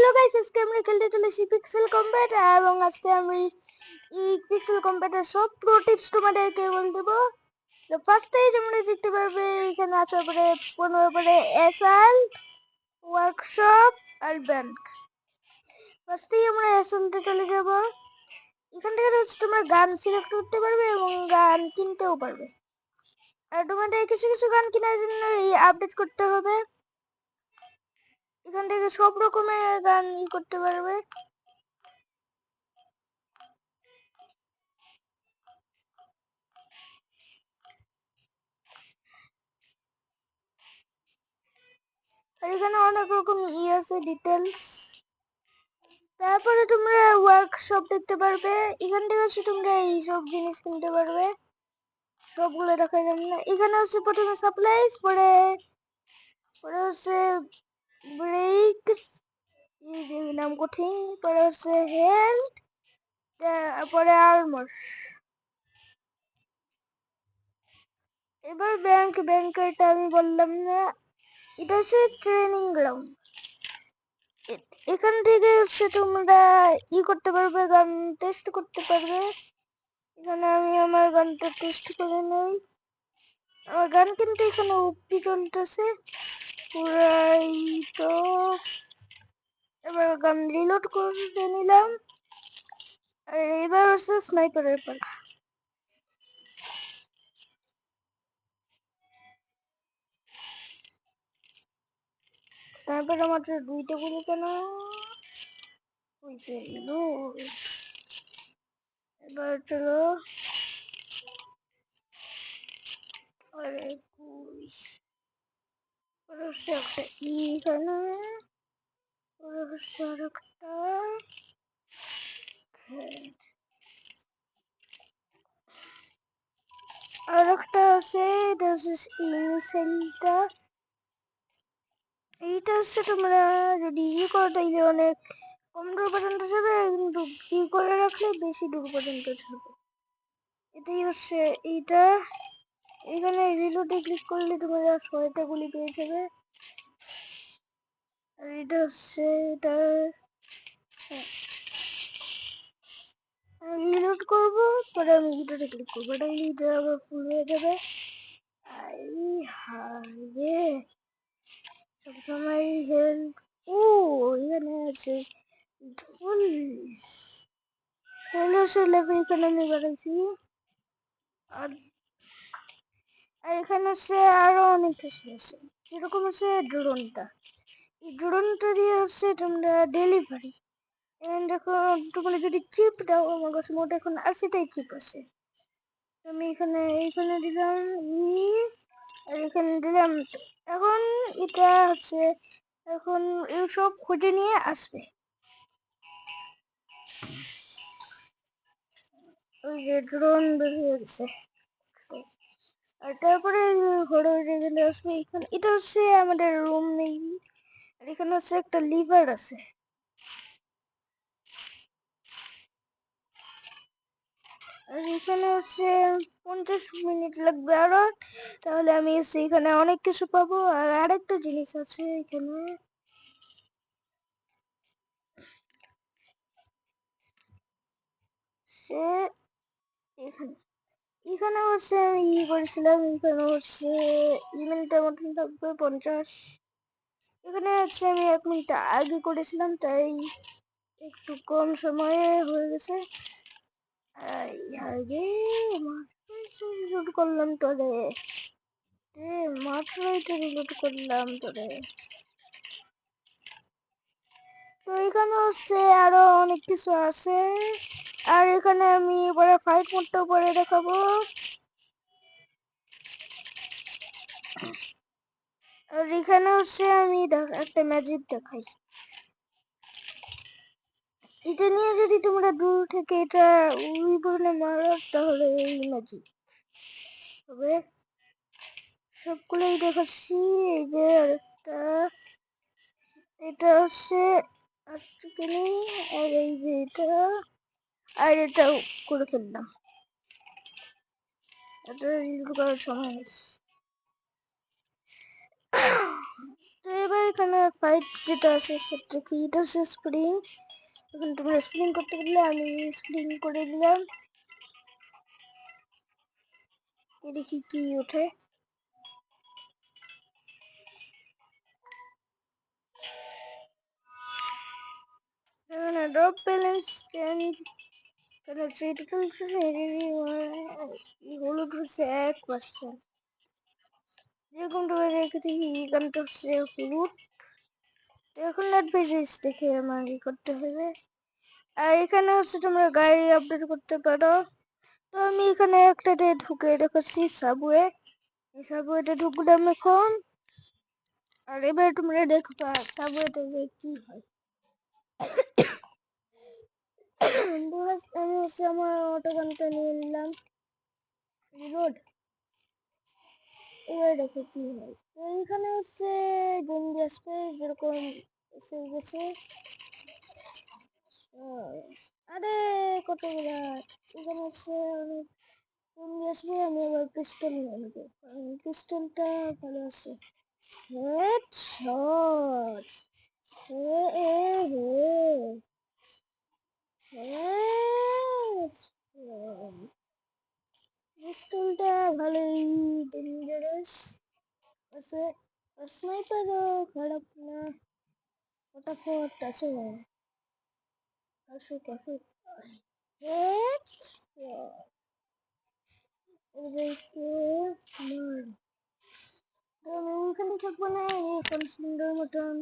Hello guys, আজকে আমরা খেলতে চলেছি পিক্সেল কম্ব্যাট এবং আজকে আমি এই পিক্সেল কম্ব্যাটের সব প্রো টিপস তোমাদেরকে বলে দেবো। তো ফার্স্টেই তোমরা দেখতে পারবে এখানে আসার পরে 15 পরে অ্যাসাল্ট, ওয়ার্কশপ আর ব্যাংক। ফার্স্টেই আমরা অ্যাসাল্টে চলে যাব। এখান থেকে হচ্ছে তোমরা গান সিলেক্ট করতে পারবে এবং গান কিনতেও পারবে। আর তোমাদের কিছু কিছু গান কেনার জন্য এই আপডেট করতে হবে। এখান থেকে সব রকমের গান করতে পারবে। আর এখানে অনেক রকম আছে ডিটেলস। তারপরে তোমরা ওয়ার্কশপ দেখতে পারবে। এখান থেকে হচ্ছে তোমরা এই সব জিনিস কিনতে পারবে। সবগুলো দেখা যাবে না। এখানে হচ্ছে প্রথমে সাপ্লাইজ, পরে পরে হচ্ছে ব্রেকস, নাম কঠিন, পরে হচ্ছে হেলথ, পরে আর্মর। এবার ব্যাংকেরটা আমি বললাম না, এটা হচ্ছে ট্রেনিং গ্রাউন্ড। এখান থেকে হচ্ছে তোমরা করতে পারবে, গান টেস্ট করতে পারবে। এখানে আমি আমার গানটা টেস্ট করে নেই। আমার গান কিন্তু এখানে উপি চলতেছে পুরাই। তো এবার গান রিলোড করে নিলাম। আর এবার হচ্ছে স্নাইপারের পালা। স্নাইপার মাত্র 2টা গুলি কেন হয়েছে। এবার চলো। আরে হচ্ছে একটা এখানে, হচ্ছে আর একটা, আর একটা আছে। এটা হচ্ছে ইনিশিয়ালটা। এইটা হচ্ছে তোমরা যদি করো তাইলে অনেক কম দূর পর্যন্ত যাবে, কিন্তু করে রাখলে বেশি দূর পর্যন্ত যাবে। এটাই হচ্ছে এইটা। এখানে রিলোডে ক্লিক করলে তোমরা 6টা গুলি পেয়ে যাবে। আর এটা হচ্ছে এটা। রিলোড করবো, পরে আমি এটাতে ক্লিক করবো, এটা এটা আবার ফুল হয়ে যাবে। হায় সবসময় হেল্প। ও এখানে আছে ফুল লেভেল, এখানে আমি বাড়াইছি। আর এখানে হচ্ছে আরো অনেক কিছু আছে, যেরকম হচ্ছে ড্রোনটা। এই ড্রোনটা দিয়ে হচ্ছে তোমরা ডেলিভারি। দেখো তোমরা যদি চিপ দাও, আমার কাছে মোট এখন 80টাই চিপ আছে। আমি এইখানে দিলাম আর এখানে দিলাম। এখন এটা হচ্ছে এখন সব খুঁজে নিয়ে আসবে। ওই যে ড্রোন বেরিয়ে গেছে। আর তারপরে ঘরে গেলে আসবে। এখানে এটা হচ্ছে আমাদের রুম নেই। আর এখানে হচ্ছে একটা লিভার আছে। আর এখানে হচ্ছে 50 মিনিট লাগবে আরো, তাহলে আমি এখানে অনেক কিছু পাবো। আর আরেকটা জিনিস আছে এখানে, সে এখানে এখানে হচ্ছে আমি করেছিলাম। এখানে হচ্ছে ইমেলটা মতন থাকবে 50। এখানে হচ্ছে আমি 1 মিনিট আগে করেছিলাম, তাই একটু কম সময়ে হয়ে গেছে। রিলোড করলাম তোরে, মাত্রই তো রিলোড করলাম তোরে। তো এখানে হচ্ছে আরো অনেক কিছু আছে। আর এখানে আমি পরে ফাইট মোডটা পরে দেখাবো। আর এখানে হচ্ছে আমি একটা ম্যাজিক দেখাই। এটা নিয়ে যদি তোমরা দূর থেকে এটা উই বলে মারো, তাহলে এই ম্যাজিক হবে। সবগুলোই দেখাচ্ছি। এই যে আরেকটা, এটা হচ্ছে আটটুখানি, আর এই যে এটা, আর এটাও করে ফেললাম। এটা রিল করার সময় তো এবার এখানে ফাইট যেটা আছে সেটা কি, এটা হচ্ছে স্প্রিং। এখন তোমরা স্প্রিং করতে পারলে আমি স্প্রিং করে দিলাম, দেখি কি ওঠে। ড্রপ ব্যালেন্স ক্যান হলুদ হচ্ছে 1%। যেরকম তোমরা রেখেছি গানটা হচ্ছে হলুদ। এখন অ্যাডভাইস দেখে আমার করতে হবে। আর এখানে হচ্ছে তোমরা গাড়ি আপডেট করতে পারো। তো আমি এখানে একটাতে ঢুকে রেখেছি সাবওয়ে, এই সাবওয়েতে ঢুকলাম এখন। আর এবার তোমরা দেখবা সাবওয়েতে যে কি হয়। আমি হচ্ছে আমার অটোগানটা নিয়ে নিলাম, রিলোড। এবার দেখো কি হয়। তো এইখানে হচ্ছে বন্দি আসবে যেরকম এসে গেছে। আরে কতগুলা এখানে হচ্ছে অনেক বন্দি আসবে। আমি আবার পিস্টল নিয়ে নেবো, কারণ পিস্টলটা ভালো আছে। হেডশট, হে এ হে হেডশট। পিস্তলটা ভালোই ডেঞ্জারাস আছে, আর স্নাইপারও খারাপ না, ফটাফট আছে। আসুক আসুক, ওদেরকে মার। তো আমি ওইখানে থাকবো না, এখন সুন্দর মতন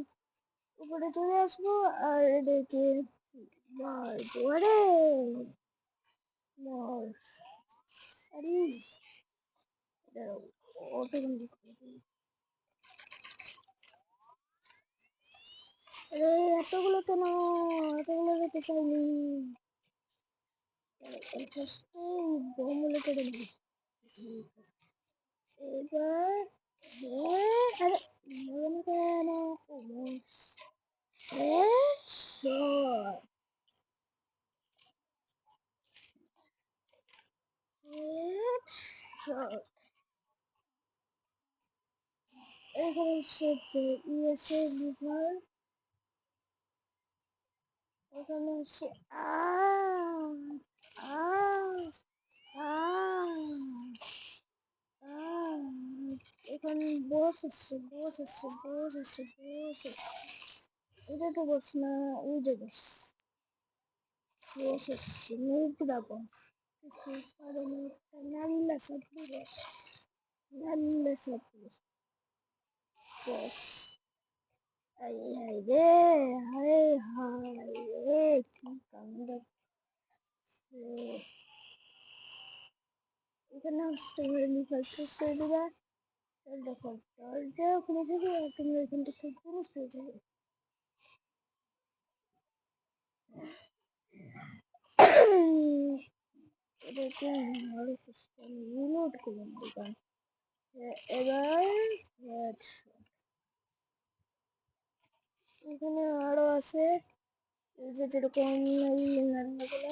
উপরে চলে আসবো আর এদেরকে মারবো। আরে মার, আরে অটো বন্ধ করে দিই। আরে এতগুলো কেন, এতগুলো যেতে চাইনি। বহুমূল্য করে দিই এবার। আরে মনে করে না, হেডশট, হেডশট। এখানে হচ্ছে ইএসএ লিভার, এখানে হচ্ছে আ আ আ আ এখানে বস আসছে, বস আসছে, বস আসছে, বস আসছে। এটা তো বস না, ওই যে বস, বস আসছে, মুগদা বস। কিছু পারে না, নাল্লা সব বস, নাল্লা সব বস। হাই হাই রে, হায় হায় রে, কি কাণ্ড। এখানে হচ্ছে লিভার চুজ করে দিবা। দেখো দরজা খুলে যাবে আর তুমি ওইখান থেকে জিনিস পেয়ে যাবে। এটাকে ভালো সিস্টেম রিলোড করে দিবা। এবার এখানে আরো আছে, যে যেরকম রান্নাগুলো।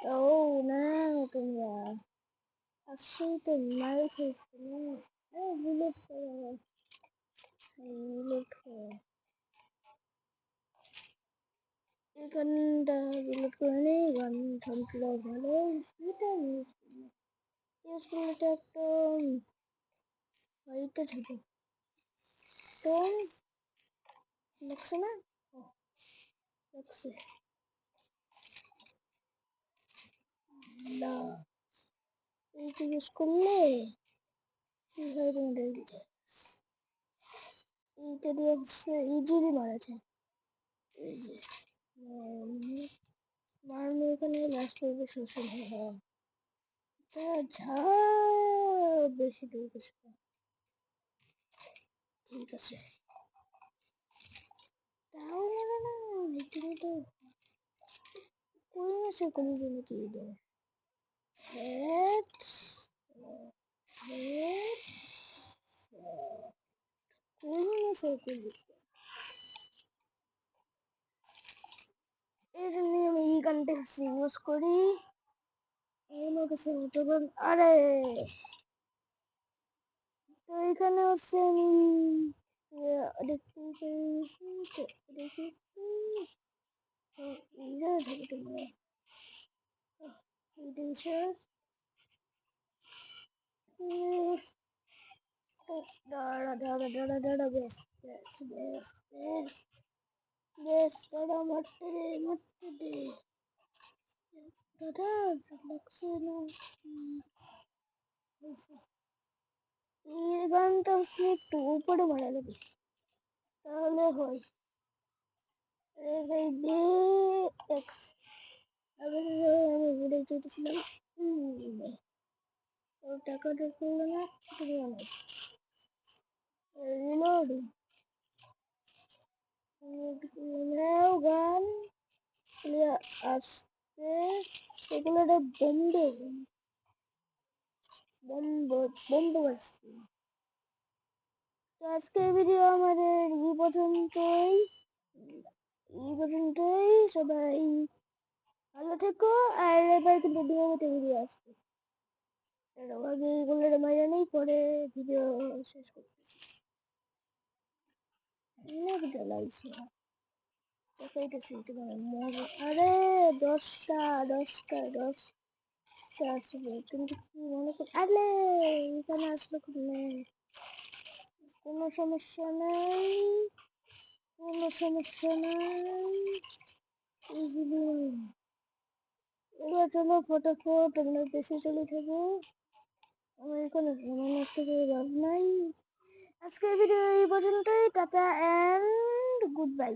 তাও না তোমরা আসলেই তো মার খেয়েছো না। রিলোড করো, রিলোড করো। এখানটা রিলোড করে নেই, গান ঠানগুলো ভালো। এটা ইউজ করলে তো একদম হাইটে থাকে। তো লাগছে না, লাগছে না। এইটা ইউজ করলে কি হয় তোমাদের, এইটা দিয়ে হচ্ছে ইজিলি মারা যায়। এই যে মারলে এখানে লাস্ট পর্বে শ্বশুর হয়, তা ঝা বেশি দূর গেছে। ঠিক আছে, তাও মানে না, তুমি তো কই মাসে কোনো জন্য কি দেয়। হেড হেড কই মাসে কই, এই জন্য আমি এই গানটা ইউজ করি। আমার কাছে অটোগান, আরে তো এখানে হচ্ছে আমি দেখতেই পেয়েছি দেখি বিদেশে দাঁড়া দাঁড়া দাঁড়া দাঁড়া বেশ বেশ বেশ বেশ বেশ দাঁড়া মারতে দে মারতে দে দাদা লাগছে না এই গানটা একটু উপরে মারা যাবে তাহলে হয় এক্স আমি ভুলে যেতেছিলাম ওর টাকাটা করলো না রিলোড নাও গান ক্লিয়ার আসছে এগুলো একটা বন্ধ আসছে তো আজকের ভিডিও আমাদের এই পর্যন্তই সবাই ভালো থেকো আর এবার কিন্তু নিয়মিত ভিডিও আসবে আগে এইগুলোর মজা নেই পরে ভিডিও শেষ করতেছি অনেক জ্বালাইছে দেখাইতেছি তোমার মজা আরে 10টা আসবে কিন্তু কি মনে করি আরে এখানে আসলো কোনো সমস্যা নাই কোনো সমস্যা নাই এবার চলো ফটাফট আমরা বেশি চলে থাকবো আমার কোনো সময় নষ্ট করে লাভ নাই আজকের ভিডিও এই পর্যন্তই টাটা অ্যান্ড গুড বাই